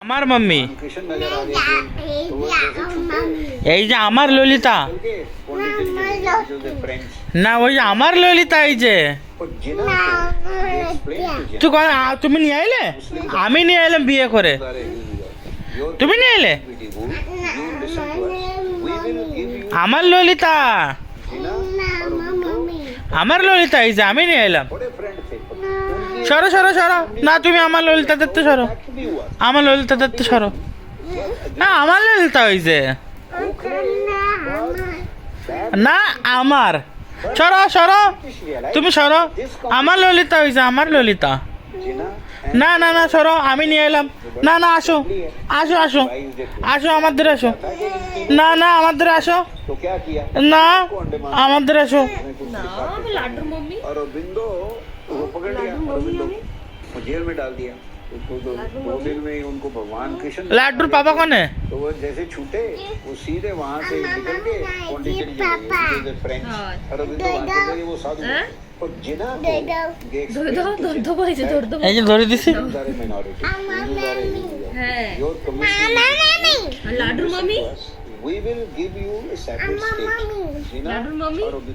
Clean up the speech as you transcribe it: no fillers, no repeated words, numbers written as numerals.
আমার মাম্মি এই যে আমার ললিতা না ওই যে আমার ললিতা এই যে তুমি নিয়ে আইলে আমি নিয়ে এলাম বিয়ে করে তুমি নিয়ে এলে আমার ললিতা আমার ললিতা এই যে আমি নিয়ে এলাম সরো সরো সরো না তুমি আমার ললিতা দেখতে সরো আমার ললিতা দেখতে সরো না আমার ললিতা ওই যে না আমার সরো সরো তুমি সরো আমার ললিতা ওই যে আমার ললিতা না না না সরো আমি নিয়ে এলাম না না আসো আসো আসো আসো আমাদের আসো না না আমাদের আসো না আমাদের আসো जेल में डाल दिया उसको दो दिन में ही उनको भगवान कृष्ण लाडू पापा कौन है तो वो जैसे छूटे वो सीधे वहाँ से निकल के पौंडीचेरी चले गए फ्रेंच और अभी तो वहाँ चले गए वो साधु और जिना এই যে ধরে দিছি सारे माइनॉरिटी योर लाडू mummy we will give you a separate state Jinnah और अभी